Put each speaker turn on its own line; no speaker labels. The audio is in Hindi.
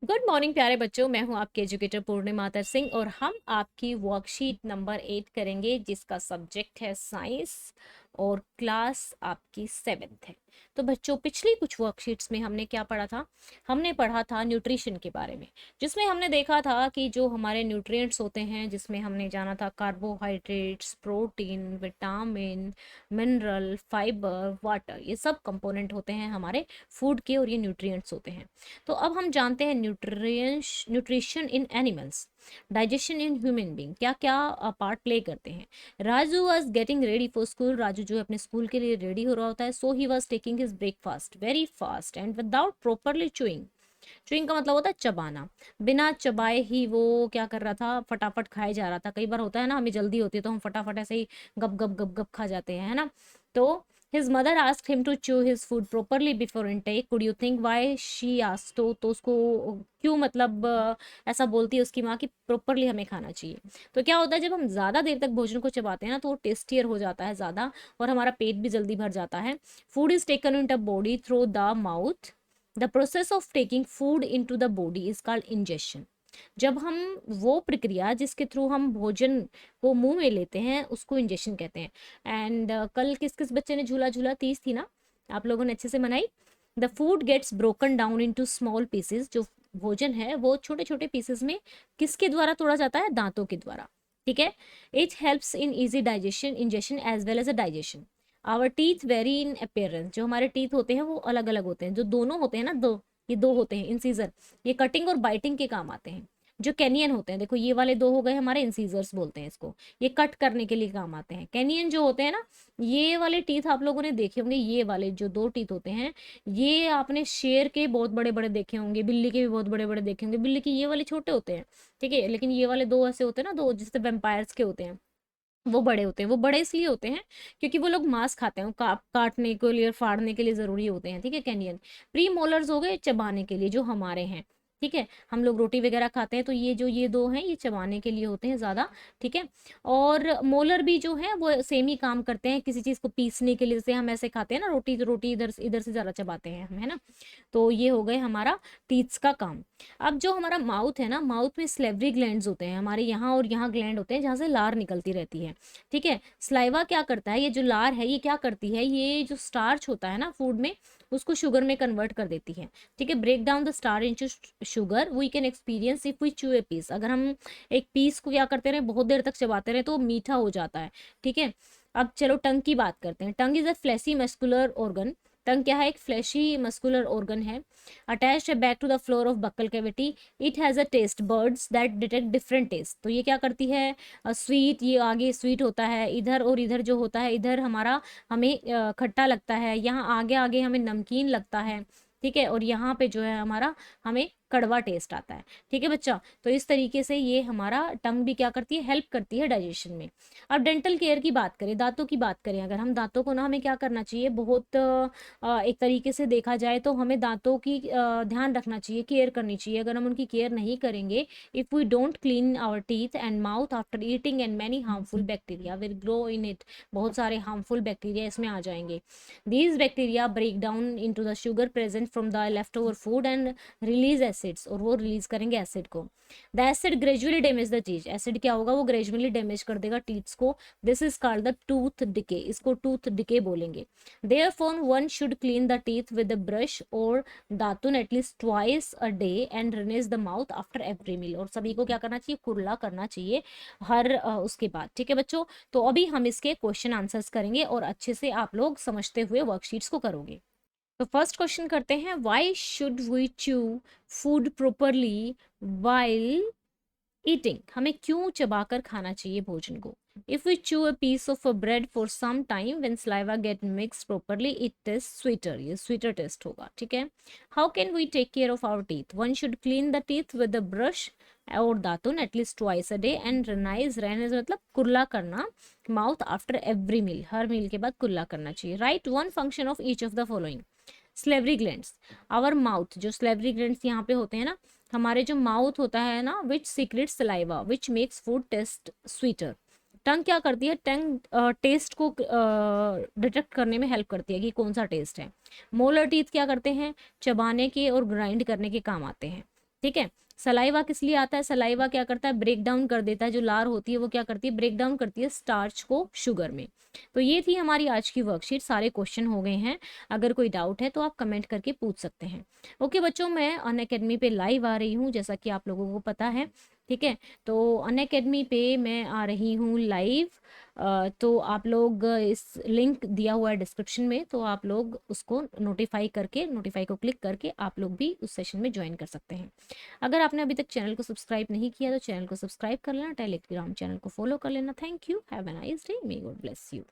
गुड मॉर्निंग प्यारे बच्चों, मैं हूं आपके एजुकेटर पूर्णिमा सिंह और हम आपकी वर्कशीट नंबर 8 करेंगे जिसका सब्जेक्ट है साइंस और क्लास आपकी 7th है। तो बच्चों, पिछली कुछ वर्कशीट्स में हमने क्या पढ़ा था? हमने पढ़ा था न्यूट्रिशन के बारे में, जिसमें हमने देखा था कि जो हमारे न्यूट्रिएंट्स होते हैं, जिसमें हमने जाना था carbohydrates, protein, vitamin, mineral, fibre, water, ये सब कंपोनेंट होते हैं हमारे फूड के और ये न्यूट्रिएंट्स होते हैं। तो अब हम जानते हैं nutrition in animals, digestion in human being क्या क्या पार्ट प्ले करते हैं। Raju was getting ready for school, Raju जो है अपने स्कूल के लिए रेडी हो रहा होता है। So he was taking his breakfast very fast and without properly chewing. Chewing का मतलब होता है चबाना। बिना चबाए ही वो क्या कर रहा था, फटाफट खाए जा रहा था। कई बार होता है ना, हमें जल्दी होती है तो हम फटाफट ऐसे ही गप गप गप गप खा जाते हैं, है ना। तो his mother asked him to chew his food properly before intake. Could you think why she asked? तो उसको क्यों, मतलब ऐसा बोलती है उसकी माँ कि प्रॉपरली हमें खाना चाहिए। तो क्या होता है, जब हम ज़्यादा देर तक भोजन को चबाते हैं ना तो वो टेस्टियर हो जाता है ज़्यादा और हमारा पेट भी जल्दी भर जाता है। Food is taken in the body through the mouth. The process of taking food into the body is called ingestion. जब हम वो प्रक्रिया जिसके थ्रू हम भोजन को मुंह में लेते हैं उसको इंजेशन कहते हैं। एंड कल किस किस बच्चे ने झूला झूला, 30 थी ना, आप लोगों ने अच्छे से मनाई। The food gets broken down into small pieces. जो भोजन है वो छोटे छोटे पीसेस में किसके द्वारा तोड़ा जाता है? दांतों के द्वारा। ठीक है। It helps in easy digestion, ingestion as well as a digestion. Our teeth very in appearance. जो हमारे टीथ होते हैं वो अलग अलग होते हैं। जो दोनों होते हैं ना, दो, ये दो होते हैं इंसीजर, ये कटिंग और बाइटिंग के काम आते हैं। जो कैनियन होते हैं, देखो ये वाले दो हो गए हमारे इंसीजर्स बोलते हैं इसको, ये कट करने के लिए काम आते हैं। कैनियन जो होते हैं ना, ये वाले टीथ आप लोगों ने देखे होंगे, ये वाले जो दो टीथ होते हैं, ये आपने शेर के बहुत बड़े बड़े देखे होंगे, बिल्ली के भी बहुत बड़े बड़े देखे होंगे। बिल्ली के ये वाले छोटे होते हैं, ठीक है, लेकिन ये वाले दो ऐसे होते हैं ना, दो जिससे वेम्पायर्स के होते हैं, वो बड़े होते हैं। वो बड़े इसलिए होते हैं क्योंकि वो लोग मांस खाते हैं, काटने के लिए और फाड़ने के लिए जरूरी होते हैं। ठीक है, कैनियन। प्री मोलर्स हो गए चबाने के लिए, जो हमारे हैं। ठीक है, हम लोग रोटी वगैरह खाते हैं तो ये जो ये दो हैं ये चबाने के लिए होते हैं ज्यादा। ठीक है। और मोलर भी जो है वो सेम ही काम करते हैं, किसी चीज को पीसने के लिए। जैसे हम ऐसे खाते हैं ना रोटी, तो रोटी इधर से ज्यादा चबाते हैं हम, है ना। तो ये हो गए हमारा टीथ्स का काम। अब जो हमारा माउथ है ना, माउथ में स्लेवरी ग्लैंड्स होते हैं हमारे यहाँ, और यहाँ ग्लैंड होते हैं जहाँ से लार निकलती रहती है। ठीक है। स्लाइवा क्या करता है, ये जो लार है ये क्या करती है, ये जो स्टार्च होता है ना फूड में, उसको शुगर में कन्वर्ट कर देती है। ठीक है। Break down the starch into sugar we can experience if we chew a piece. अगर हम एक पीस को क्या करते रहे, बहुत देर तक चबाते रहे, तो वो मीठा हो जाता है। ठीक है। अब चलो टंग की बात करते हैं। Tongue is a fleshy muscular organ. Tongue क्या है? एक फ्लैशी मस्कुलर ऑर्गन है। Attached back to the floor of buccal cavity. It has a taste buds that detect different taste. तो ये क्या करती है? स्वीट, ये आगे स्वीट होता है इधर, और इधर जो होता है इधर हमारा हमें खट्टा लगता है, यहाँ आगे आगे हमें नमकीन लगता है। ठीक है। और यहाँ पे जो है हमारा हमें कड़वा टेस्ट आता है। ठीक है बच्चा। तो इस तरीके से ये हमारा टंग भी क्या करती है, हेल्प करती है डाइजेशन में। अब डेंटल केयर की बात करें, दांतों की बात करें, अगर हम दांतों को ना, हमें क्या करना चाहिए, बहुत एक तरीके से देखा जाए तो हमें दांतों की ध्यान रखना चाहिए, केयर करनी चाहिए। अगर हम उनकी केयर नहीं करेंगे, if we don't clean our teeth and mouth after eating, and many harmful bacteria will grow in it. बहुत सारे हार्मफुल बैक्टीरिया इसमें आ जाएंगे। These bacteria break down into the sugar present from the left over food and release acids, और वो रिलीज करेंगे एसिड को। The acid gradually damage the teeth. Acid क्या होगा, वो ग्रेजुअली डैमेज कर देगा टीथ्स को। This is called the tooth decay. इसको टूथ डिके बोलेंगे। Therefore, one should clean the teeth with a brush or दातुन at least twice a day and rinse the mouth after every meal। और सभी को क्या करना चाहिए, कुल्ला करना चाहिए हर उसके बाद। ठीक है बच्चों। तो अभी हम इसके क्वेश्चन आंसर्स करेंगे और अच्छे से आप लोग समझते हुए वर्कशीट्स को करोगे। तो फर्स्ट क्वेश्चन करते हैं, why should we chew food properly while eating. हमें क्यों चबाकर खाना चाहिए भोजन को? If we chew a piece of a bread for some time, when saliva get mixed properly it tastes sweeter। ये sweeter taste होगा। ठीक है। how can we take care of our teeth? one should clean the teeth with a brush और दातुन at least twice a day and rinse मतलब कुल्ला करना mouth after every meal। हर मील के बाद कुल्ला करना चाहिए। write one function of each of the following। Salivary glands. Our mouth, जो स्लेवरी ग्लैंड्स यहाँ पे होते हैं ना, हमारे जो माउथ होता है ना, which secrete saliva which makes food taste sweeter. Tongue क्या करती है? टंग टेस्ट को डिटेक्ट करने में हेल्प करती है कि कौन सा टेस्ट है। मोलर टीथ क्या करते हैं? चबाने के और ग्राइंड करने के काम आते हैं। ठीक है। सलाइवा किस लिए आता है? सलाइवा क्या करता है? ब्रेक डाउन कर देता है, जो लार होती है वो क्या करती है? ब्रेक डाउन करती है स्टार्च को शुगर में। तो ये थी हमारी आज की वर्कशीट, सारे क्वेश्चन हो गए हैं। अगर कोई डाउट है तो आप कमेंट करके पूछ सकते हैं। ओके बच्चों, मैं अनअकैडमी पे लाइव आ रही हूँ, जैसा कि आप लोगों को पता है। ठीक है, तो अनअकैडमी पे मैं आ रही हूँ लाइव। तो आप लोग इस लिंक दिया हुआ है डिस्क्रिप्शन में, तो आप लोग उसको नोटिफाई को क्लिक करके आप लोग भी उस सेशन में ज्वाइन कर सकते हैं। अगर आपने अभी तक चैनल को सब्सक्राइब नहीं किया तो चैनल को सब्सक्राइब कर लेना, टेलीग्राम चैनल को फॉलो कर लेना। Thank you, have a nice day, may God bless you.